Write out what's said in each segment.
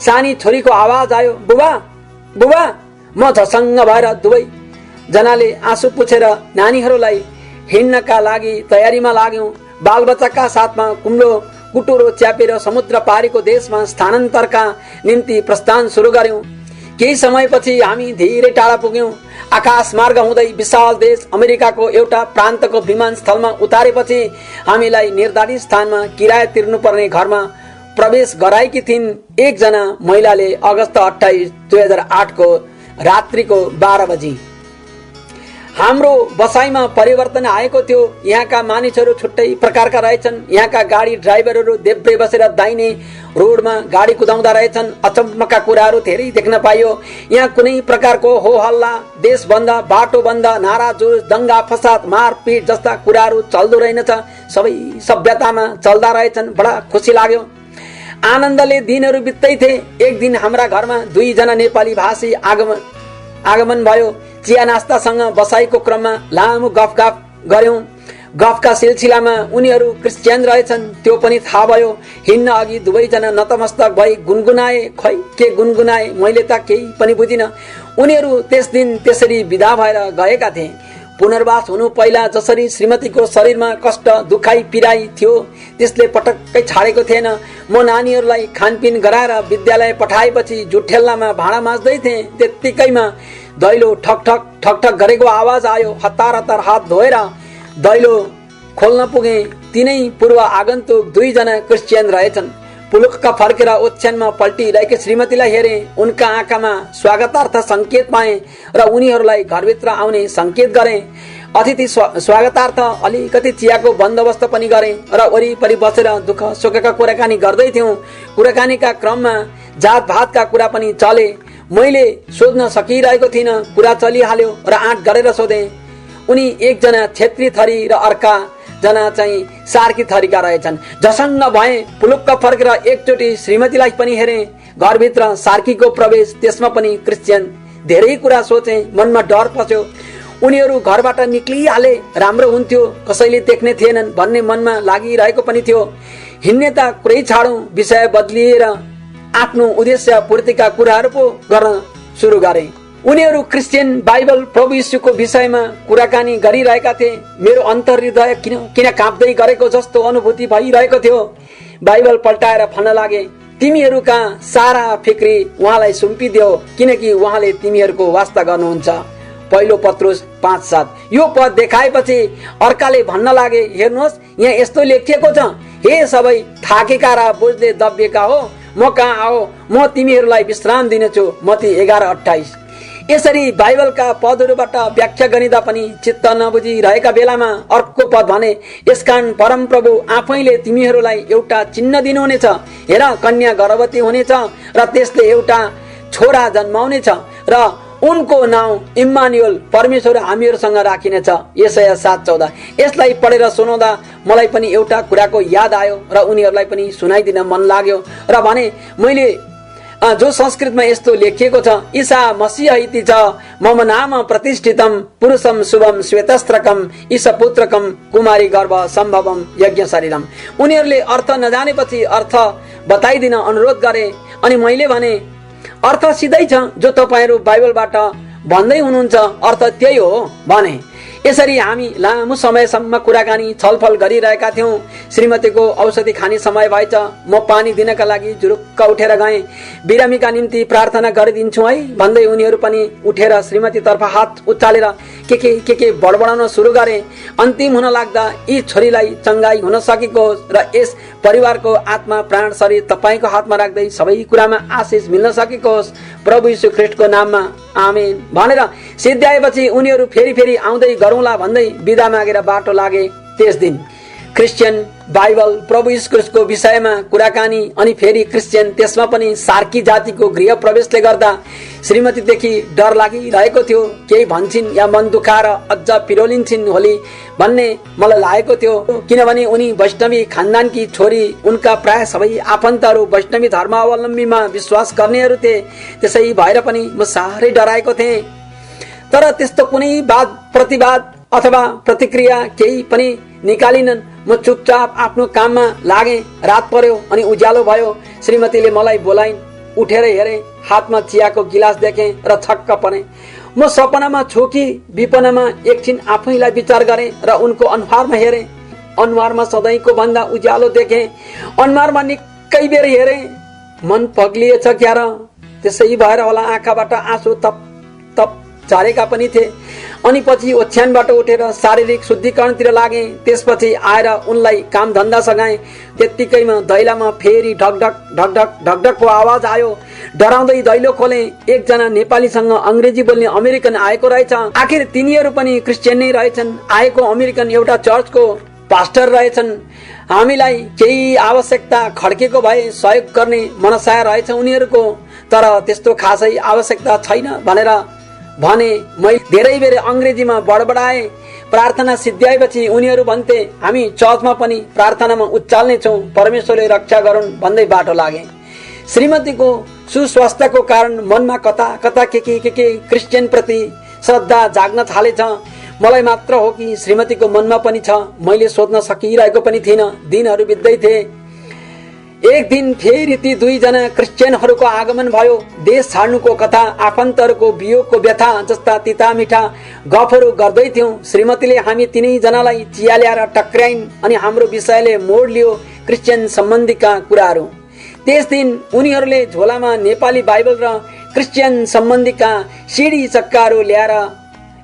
सानी छोरीको आवाज आयो, बुबा बुबा। म झसङ्ग भएर दुवै जनाले आँसु पुछेर नानीहरूलाई हिँड्नका लागि तयारीमा लाग्यौं। बालबच्चाका साथमा कुम्लो कुटुरो च्यापेर समुद्र पारीको देशमा स्थानान्तरका निम्ति प्रस्थान सुरु गर्यौं। केही समयपछि हामी धेरै टाढा पुग्यौं। आकाश मार्ग हुँदै विशाल देश अमेरिकाको एउटा प्रान्तको विमानस्थलमा उतारेपछि हामीलाई निर्धारित स्थानमा किराया तिर्नुपर्ने घरमा प्रवेश गराएकी थिइन् एकजना महिलाले। अगस्त 28, 2008 को रात्रिको 12 बजी हाम्रो बसाइमा परिवर्तन आएको थियो। यहाँका मानिसहरू छुट्टै प्रकारका रहेछन्। यहाँका गाडी ड्राइभरहरू देब्रे बसेर दाहिने रोडमा गाडी कुदाउँदा रहेछन्। अचम्मका कुराहरू धेरै देख्न पाइयो। यहाँ कुनै प्रकारको हो हल्ला, देश बन्द, बाटो बन्द, नारा जुलुस, दंगा फसाद, मारपिट जस्ता कुराहरू चल्दो रहेनछ। सबै सभ्यतामा चल्दा रहेछन्। बडा खुसी लाग्यो। आनन्दले दिनहरू बित्दै थिए। एक दिन हाम्रा घरमा 2 जना नेपाली भाषी आगमन भयो। चिया नास्तासँग बसाइको क्रममा लामो गफगाफ गर्यौं। गफका सिलसिलामा उनीहरू क्रिस्चियन रहेछन् त्यो पनि थाहा भयो। हिँड्न अघि दुवैजना नतमस्तक भई गुनगुनाए। खै के गुनगुनाए मैले त केही पनि बुझिन। उनीहरू त्यस दिन त्यसरी विदा भएर गएका थिए। पुनर्वास हुनु पहिला जसरी श्रीमतीको शरीरमा कष्ट दुखाइ पिराइ थियो त्यसले पटक्कै छाडेको थिएन। म नानीहरूलाई खानपिन गराएर विद्यालय पठाएपछि जुठेल्लामा भाँडा माझ्दै थिएँ। त्यत्तिकैमा दैलो ठक ठक ठक ठक गरेको आवाज आयो। हतार हतार हात धोएर दैलो खोल्न पुगे। तिनै पूर्व आगन्तुक 2 जना क्रिस्चियन रहेछन्। पुलुक्क फर्केर ओछ्यानमा पल्टिरहेकी श्रीमतीलाई हेरे। उनका आँखामा स्वागतार्थ संकेत पाए र उनीहरूलाई घरभित्र आउने संकेत गरे। अतिथि स्वागतार्थ अलिकति चियाको बन्दोबस्त पनि गरे र वरिपरि बसेर दुःख सुखका कुराकानी गर्दै थियौं। कुराकानीका क्रममा जात भातका कुरा पनि चले। मैले सोध्न सकिरहेको थिइनँ, कुरा चलिहाल्यो र आँट गरेर सोधे। उनी एकजना छेत्री थरी र अर्का जना चाहिँ सार्की थरीका रहेछन्। झसङ्ग भए। पुलुक्क फर्केर एकचोटि श्रीमतीलाई पनि हेरे। घरभित्र सार्कीको प्रवेश, त्यसमा पनि क्रिस्चियन। धेरै कुरा सोचे, मनमा डर पस्यो। उनीहरू घरबाट निक्लिहाले राम्रो हुन्थ्यो, कसैले देख्ने थिएनन् भन्ने मनमा लागिरहेको पनि थियो। हिँड्ने त कुरै छाडौं, विषय बदलिएर आफ्नो उद्देश्य पूर्तिका कुराहरू पो गर्न सुरु गरे। उनीहरू क्रिस्चियन बाइबल प्रभु यीशुको विषयमा कुराकानी गरिरहेका थिए। मेरो अन्तर्हृदय किन काँप्दै गरेको जस्तो अनुभूति भइरहेको थियो। बाइबल पल्टाएर भन्न लागे, तिमीहरूका सारा फिक्री उहाँलाई सुम्पिदियो किनकि उहाँले तिमीहरूको वास्ता गर्नुहुन्छ। पहिलो पत्रुस 5:7। यो पद देखाएपछि अर्काले भन्न लागे, हेर्नुहोस् यहाँ यस्तो लेखिएको छ, हे सबै थाकेका र बोझले दबिएका हो, म कहाँ आओ, म तिमीहरूलाई विश्राम दिनेछु। मत्ती 11:28। यसरी बाइबलका पदहरूबाट व्याख्या गरिँदा पनि चित्त नबुझिरहेका बेलामा अर्को पद भने, यसकारण परम प्रभु आफैले तिमीहरूलाई एउटा चिन्ह दिनुहुनेछ। हेर, कन्या गर्भवती हुनेछ र त्यसले एउटा छोरा जन्माउनेछ र उनको नाउँ इम्मानुएल, परमेश्वर हामीहरूसँग राखिनेछ। यशाया 7:14। यसलाई पढेर सुनाउँदा मलाई पनि एउटा कुराको याद आयो र उनीहरूलाई पनि सुनाइदिन मन लाग्यो र भने, मैले जो संस्कृतमा यस्तो लेखिएको छ, ईसा मसीह इति च मम नाम प्रतिष्ठितम पुरुषम शुभम श्वेतस्त्रकम ईशपुत्रकम कुमारी गर्भ सम्भवम यज्ञ शरीरम। उनीहरूले अर्थ नजानेपछि अर्थ बताइदिन अनुरोध गरे अनि मैले भने, अर्थ सिधै छ, जो तपाईहरू बाइबलबाट भन्दै हुनुहुन्छ अर्थ त्यही हो भने। यसरी हामी लामो समयसम्म कुराकानी छलफल गरिरहेका थियौं। श्रीमतीको औषधि खाने समय भएछ। म पानी दिनका लागि जुरुक्क उठेर गएँ। बिरामीका निम्ति प्रार्थना गरिदिन्छु है भन्दै उनीहरू पनि उठेर श्रीमती तर्फ हात उचालेर के बडबडाउन सुरु गरे। अन्तिम हुन लाग्दा यी छोरीलाई चंगाई हुन सकेको र यस परिवारको आत्मा प्राण शरीर तपाईको हातमा राख्दै सबै कुरामा आशिष मिल्न सकेको होस्, प्रभु यीशु ख्रीष्टको नाममा आमेन भनेर सिद्ध्याएपछि उनीहरू फेरि आउँदै गरौँला भन्दै बिदा मागेर बाटो लागे। त्यस दिन क्रिस्चियन बाइबल प्रभु यीशु ख्रीष्टको विषयमा कुराकानी अनि फेरि क्रिस्चियन, त्यसमा पनि सार्की जातिको गृह प्रवेशले गर्दा श्रीमतीदेखि डर लागिरहेको थियो। केही भन्छन् या मन दुखाएर अझ पिरोलिन्छन् होली भन्ने मलाई लागेको थियो, किनभने उनी वैष्णवी खानदानकी छोरी। उनका प्राय सबै आफन्तहरू वैष्णवी धर्मावलम्बीमा विश्वास गर्नेहरू थिए। त्यसै भएर पनि म साह्रै डराएको थिएँ। तर त्यस्तो कुनै वाद प्रतिवाद अथवा प्रतिक्रिया केही पनि निकालिनन्। म चुपचाप आफ्नो काममा लागे। रात पर्यो अनि उज्यालो भयो। श्रीमतीले मलाई बोलाइन्। उठेर हेरेँ, हातमा चियाको गिलास देखेँ र छक्क परेँ। म सपनामा छु कि विपनामा एकछिन आफैलाई विचार गरेँ र उनको अनुहारमा हेरेँ। अनुहारमा सधैँको भन्दा उज्यालो देखेँ। अनुहारमा निकै बेर हेरेँ। मन पग्लिएछ क्या र? त्यसै भएर होला आँखाबाट आँसु तप तप झरेका पनि थिए। अनि पछि ओछ्यानबाट उठेर शारीरिक शुद्धिकरणतिर लागेँ। त्यसपछि आएर उनलाई काम धन्दा सघाएँ। त्यत्तिकैमा दैलामा फेरि ढकढक ढकढक ढकढकको आवाज आयो। डराउँदै दैलो खोलेँ। एकजना नेपालीसँग अंग्रेजी बोल्ने अमेरिकन आएको रहेछ। आखिर तिनीहरू पनि क्रिस्चियन नै रहेछन्। आएको अमेरिकन एउटा चर्चको पास्टर रहेछन्। हामीलाई केही आवश्यकता खड्केको भए सहयोग गर्ने मनसाय रहेछ उनीहरूको, तर त्यस्तो खासै आवश्यकता छैन भनेर भने। मैले धेरै बेर अंग्रेजीमा बडबडाए। प्रार्थना सिद्ध्याएपछि उनीहरू भन्थे, हामी चर्चमा पनि प्रार्थनामा उचाल्ने छौं, परमेश्वरले रक्षा गरून् भन्दै बाटो लागे। श्रीमतीको सुस्वास्थ्यको कारण मनमा कता कता के क्रिस्चियन प्रति श्रद्धा जाग्न थालेछ। मलाई मात्र हो कि श्रीमतीको मनमा पनि छ? मैले सोध्न सकिरहेको पनि थिइनँ। दिनहरू बित्दै थिए। एक दिन फेरि ती दुईजना क्रिस्चियनहरूको आगमन भयो। देश छाड्नुको कथा, आफन्तहरूको वियोगको व्यथा जस्ता तिता मिठा गफहरू गर्दै थियौं। श्रीमतीले हामी तिनैजनालाई चिया ल्याएर टक्र्याइन् अनि हाम्रो विषयले मोड लियो, क्रिस्चियन सम्बन्धीका कुराहरू। त्यस दिन उनीहरूले झोलामा नेपाली बाइबल र क्रिस्चियन सम्बन्धीका सिडी चक्काहरू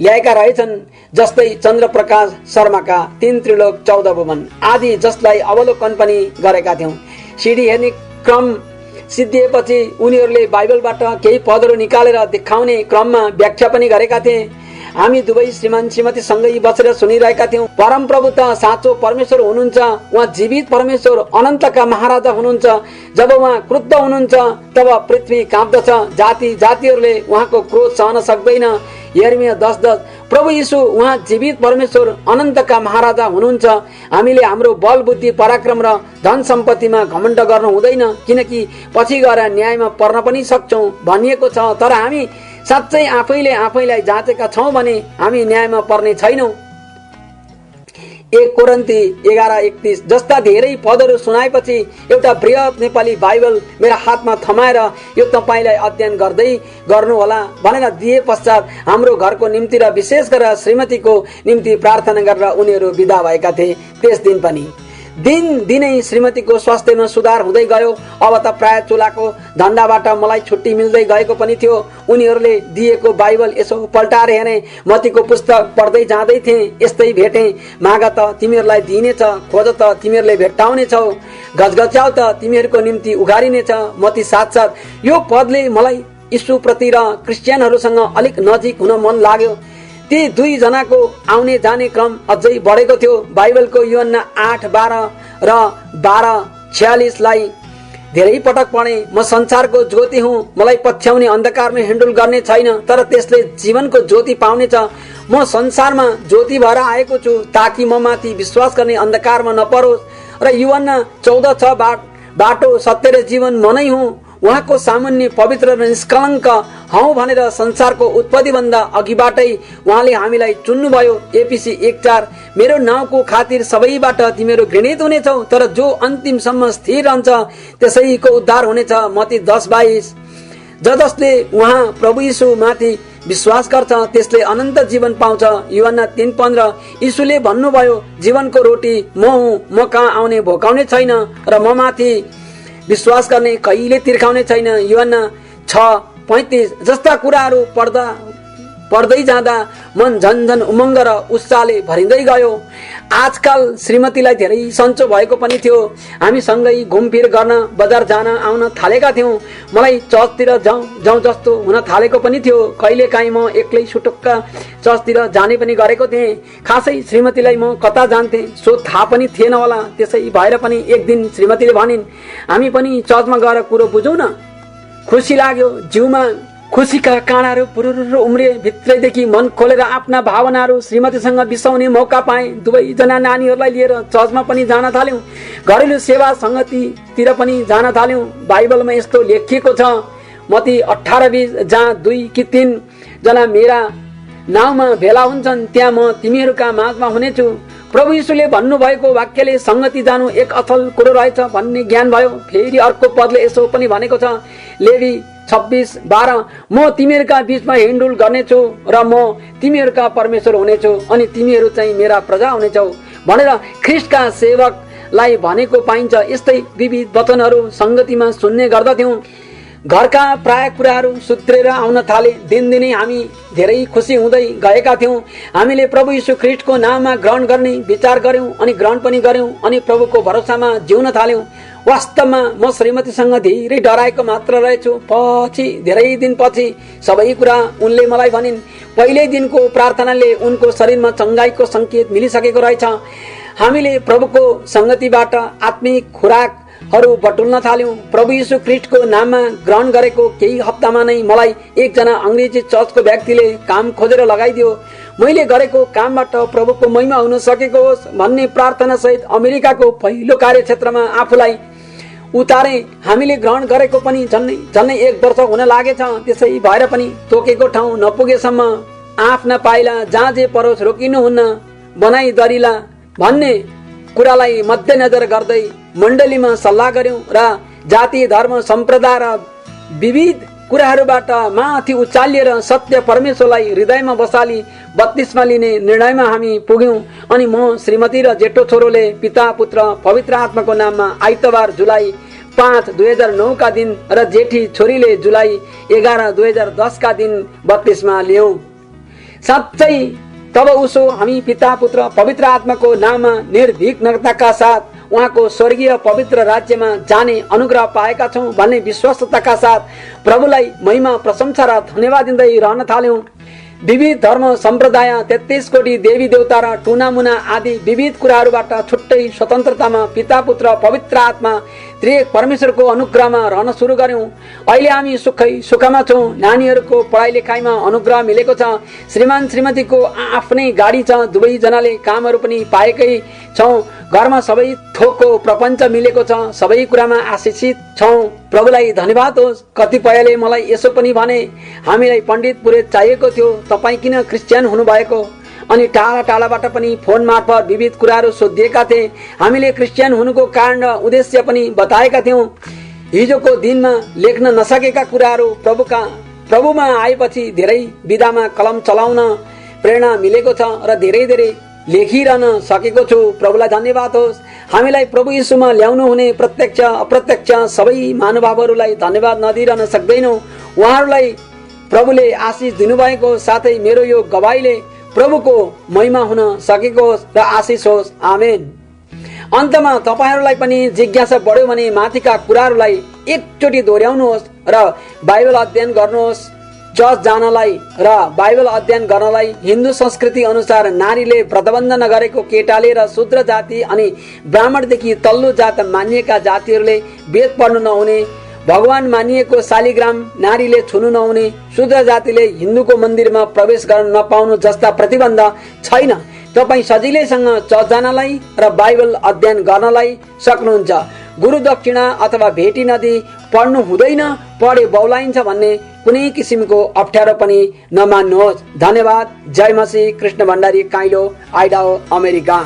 ल्याएका रहेछन्, जस्तै चन्द्रप्रकाश शर्माका 3 त्रिलोक 14 भुवन आदि, जसलाई अवलोकन पनि गरेका थियौं। सिडी हेर्ने क्रम सिद्धिएपछि उनीहरूले बाइबलबाट केही पदहरू निकालेर देखाउने क्रममा व्याख्या पनि गरेका थिए। हामी दुवै श्रीमान श्रीमती सँगै बसेर सुनिरहेका थियौं। परमप्रभु त साँचो परमेश्वर हुनुहुन्छ। उहाँ जीवित परमेश्वर, अनन्तका महाराजा हुनुहुन्छ। जब उहाँ क्रुद्ध हुनुहुन्छ तब पृथ्वी काँप्दछ। जाति जातिहरूले उहाँको क्रोध सहन सक्दैन। यिर्मया 10:10। प्रभु यीशु उहाँ जीवित परमेश्वर, अनन्तका महाराजा हुनुहुन्छ। हामीले हाम्रो बल बुद्धि पराक्रम र धन सम्पत्तिमा घमण्ड गर्नु हुँदैन, किनकि पछि गएर न्यायमा पर्न पनि सक्छौं भनिएको छ। तर हामी साँच्चै आफैले आफैलाई जाँचेका छौं भने हामी न्यायमा पर्ने छैनौं। 1 कोरिन्थी 11:31 जस्ता धेरै पदहरू सुनाएपछि एउटा बृहत नेपाली बाइबल मेरो हातमा थमाएर यो तपाईलाई अध्ययन गर्दै गर्नुहोला भनेर दिए पश्चात हाम्रो घरको निम्ति र विशेष गरेर श्रीमतीको निम्ति प्रार्थना गरेर उनीहरू विदा भएका थिए। त्यस दिन पनि दिनै श्रीमतीको स्वास्थ्यमा सुधार हुँदै गयो। अब त प्राय चुलाको धन्दाबाट मलाई छुट्टी मिल्दै गएको पनि थियो। उनीहरूले दिएको बाइबल यसो पल्टाएर हेरे। मतीको पुस्तक पढ्दै जाँदै थिए। यस्तै भेटे, माग त तिमीहरूलाई दिइनेछ, खोज त तिमीहरूले भेट्टाउनेछौ, गजगच्याउ त तिमीहरूको निम्ति उघारिनेछ। मती 7:7। यो पदले मलाई यीशुप्रति र क्रिस्चियनहरूसँग अलिक नजिक हुन मन लाग्यो। ती दुईजनाको आउने जाने क्रम अझै बढेको थियो। बाइबलको यूहन्ना 8:12 र 12:46लाई धेरै पटक पढे। म संसारको ज्योति हुँ, मलाई पछ्याउने अन्धकारमा हिँडुल गर्ने छैन, तर त्यसले जीवनको ज्योति पाउनेछ। म संसारमा ज्योति भएर आएको छु ताकि म माथि विश्वास गर्ने अन्धकारमा नपरोस्। र यूहन्ना 14:6 बाटो सत्य र जीवन म नै हुँ। उहाँको सामान्य पवित्र र निष्कलङ्क हौ भनेर संसारको उत्पत्ति भन्दा अघिबाटै उहाँले हामीलाई चुन्नुभयो। एफिसी 1:4। मेरो नाउँको खातिर सबैबाट तिमीहरू घृणित हुनेछौ, तर जो अन्तिमसम्म स्थिर रहन्छ त्यसैको उद्धार हुनेछ। मती 10:22। जसले उहाँ प्रभु यीशु माथि विश्वास गर्छ त्यसले अनन्त जीवन पाउँछ। यूहन्ना 3:15। यीशुले भन्नुभयो, जीवनको रोटी म हुँ, म कहाँ आउने भोकाउने छैन र म माथि विश्वास गर्ने कहिले तिर्खाउने छैन। यूहन्ना 6:35 जस्ता कुराहरू पढ्दै जाँदा मन झन्झन उमङ्ग र उत्साहले भरिँदै गयो। आजकल श्रीमतीलाई धेरै सन्चो भएको पनि थियो। हामी सँगै घुमफिर गर्न बजार जान आउन थालेका थियौं। मलाई चर्चतिर जाउँ जस्तो हुन थालेको पनि थियो। कहिलेकाहीँ म एक्लै सुटुक्क चर्चतिर जाने पनि गरेको थिएँ। खासै श्रीमतीलाई म कता जान्थे सो थाहा पनि थिएन होला। त्यसै भएर पनि एक दिन श्रीमतीले भनिन्, हामी पनि चर्चमा गएर कुरो बुझौँ न। खुसी लाग्यो। जिउमा खुसीका काँडाहरू पुरुरु उम्रे। भित्रैदेखि मन खोलेर आफ्ना भावनाहरू श्रीमतीसँग बिसाउने मौका पाएँ। दुवैजना नानीहरूलाई लिएर चर्चमा पनि जान थाल्यौं। घरेलु सेवा संगतितिर पनि जान थाल्यौं। बाइबलमा यस्तो लेखिएको छ, मती 18:20 जहाँ 2 कि 3 जना मेरा नाउँमा भेला हुन्छन् त्यहाँ म तिमीहरूका माझमा हुनेछु। प्रभु यीशुले भन्नुभएको वाक्यले संगति जानु एक अथल कुरो रहेछ भन्ने ज्ञान भयो। फेरि अर्को पदले यसो पनि भनेको छ, लेवी 26:12, म तिमीहरूका बीचमा हिँडडुल गर्नेछु र म तिमीहरूका परमेश्वर हुनेछु अनि तिमीहरू चाहिँ मेरा प्रजा हुनेछौ भनेर ख्रीष्टका सेवकलाई भनेको पाइन्छ। यस्तै विविध वचनहरू संगतिमा सुन्ने गर्दथ्यौं। घरका प्राय कुराहरू सुध्रेर आउन थाले। दिनदिनै हामी धेरै खुसी हुँदै गएका थियौं। हामीले प्रभु यीशु ख्रीष्टको नाममा ग्रहण गर्ने विचार गर्यौं अनि ग्रहण पनि गर्यौं अनि प्रभुको भरोसामा जिउन थाल्यौं। वास्तवमा म श्रीमतीसँग धेरै डराएको मात्र रहेछु। पछि धेरै दिनपछि सबै कुरा उनले मलाई भनिन्। पहिल्यै दिनको प्रार्थनाले उनको शरीरमा चंगाईको संकेत मिलिसकेको रहेछ। हामीले प्रभुको संगतिबाट आत्मिक खुराकहरू बटुल्न थाल्यौं। प्रभु यीशु ख्रीष्टको नाममा ग्रहण गरेको केही हप्तामा नै मलाई एकजना अंग्रेजी चर्चको व्यक्तिले काम खोजेर लगाइदियो। मैले गरेको कामबाट प्रभुको महिमा हुन सकेको होस् भन्ने प्रार्थना सहित अमेरिकाको पहिलो कार्यक्षेत्रमा आफूलाई उतारे। हामीले ग्रहण गरेको पनि झन्नै 1 वर्ष हुन लागेछ। त्यसै भएर पनि तोकेको ठाउँ नपुगेसम्म आफ्ना पाइला जहाँ जे परोस् रोकिनुहुन्न, बनाई दरिला भन्ने कुरालाई मध्यनजर गर्दै मण्डलीमा सल्लाह गर्यौं र जाति, धर्म, सम्प्रदाय र विविध कुराहरूबाट माथि उचालिएर सत्य परमेश्वरलाई हृदयमा बसाली बत्तिस्मा लिने निर्णयमा हामी पुग्यौं। अनि म, श्रीमती र जेठो छोरोले पिता, पुत्र, पवित्र आत्माको नाममा आइतबार जुलाई 5, 2009 का दिन र जेठी छोरीले जुलाई 11, 2010 का दिन बत्तिस्मा लियौं। साँच्चै तब उसो हामी पिता, पुत्र, पवित्र आत्माको नाममा निर्भीकताका साथ उहाँको स्वर्गीय पवित्र राज्यमा जाने अनुग्रह पाएका छौं भन्ने विश्वासताका साथ प्रभुलाई महिमा, प्रशंसा र धन्यवाद दिँदै रहन थाल्यौं। विविध धर्म, सम्प्रदाय, 33 कोटी देवी देवता र टुनामुना आदि विविध कुराहरूबाट छुट्टै स्वतन्त्रतामा पिता, पुत्र, पवित्र आत्मा त्रिएक परमेश्वरको अनुग्रहमा रहन सुरु गर्यौं। अहिले हामी सुखमा छौं। नानीहरूको पढाइ लेखाइमा अनुग्रह मिलेको छ। श्रीमान श्रीमतीको आफ्नै गाडी छ। दुवै जनाले कामहरू पनि पाएकै छौं। घरमा सबै थोकको प्रपञ्च मिलेको छ। सबै कुरामा आशिषित छौं। प्रभुलाई धन्यवाद होस्। कतिपयले मलाई यसो पनि भने, हामीलाई पण्डित पुरोहित चाहिएको थियो, तपाईँ किन क्रिस्चियन हुनुभएको? अनि टाढा टाढाबाट पनि फोन मार्फत विविध कुराहरू सोधिएका थिए। हामीले क्रिस्चियन हुनुको कारण र उद्देश्य पनि बताएका थियौं। हिजोको दिनमा लेख्न नसकेका कुराहरू प्रभुमा आएपछि धेरै विधामा कलम चलाउन प्रेरणा मिलेको छ र धेरै लेखिरहन सकेको छु। प्रभुलाई धन्यवाद होस्। हामीलाई प्रभु यीशुमा ल्याउनु हुने प्रत्यक्ष अप्रत्यक्ष सबै महानुभावहरूलाई धन्यवाद नदिइरहन सक्दैनौं। उहाँहरूलाई प्रभुले आशिष दिनुभएको साथै मेरो यो गवाईले प्रभुको महिमा हुन सकेको होस् र आशिष होस्। आमेन। अन्तमा तपाईहरूलाई पनि जिज्ञासा बढ्यो भने माथिका कुराहरूलाई एकचोटि दोहोर्याउनुहोस् र बाइबल अध्ययन गर्नुहोस्। चर्च जानलाई र बाइबल अध्ययन गर्नलाई हिन्दू संस्कृति अनुसार नारीले व्रतबन्ध नगरेको केटाले र शूद्र जाति अनि ब्राह्मणदेखि तल्लो जात मानिएका जातिहरूले वेद पढ्नु नहुने, भगवान मानिएको शालिग्राम नारीले छुनु नहुने, शूद्र जातिले हिन्दूको मन्दिरमा प्रवेश गर्न नपाउनु जस्ता प्रतिबन्ध छैन। तपाईँ सजिलैसँग चर्च जानलाई र बाइबल अध्ययन गर्नलाई सक्नुहुन्छ। गुरु दक्षिणा अथवा भेटी नदी पढ्नु हुँदैन, पढे बौलाइन्छ भन्ने कुनै किसिमको अप्ठ्यारो पनि नमान्नुहोस्। धन्यवाद। जय मसीह। कृष्ण भण्डारी, काइलो, आइडाहो, अमेरिका।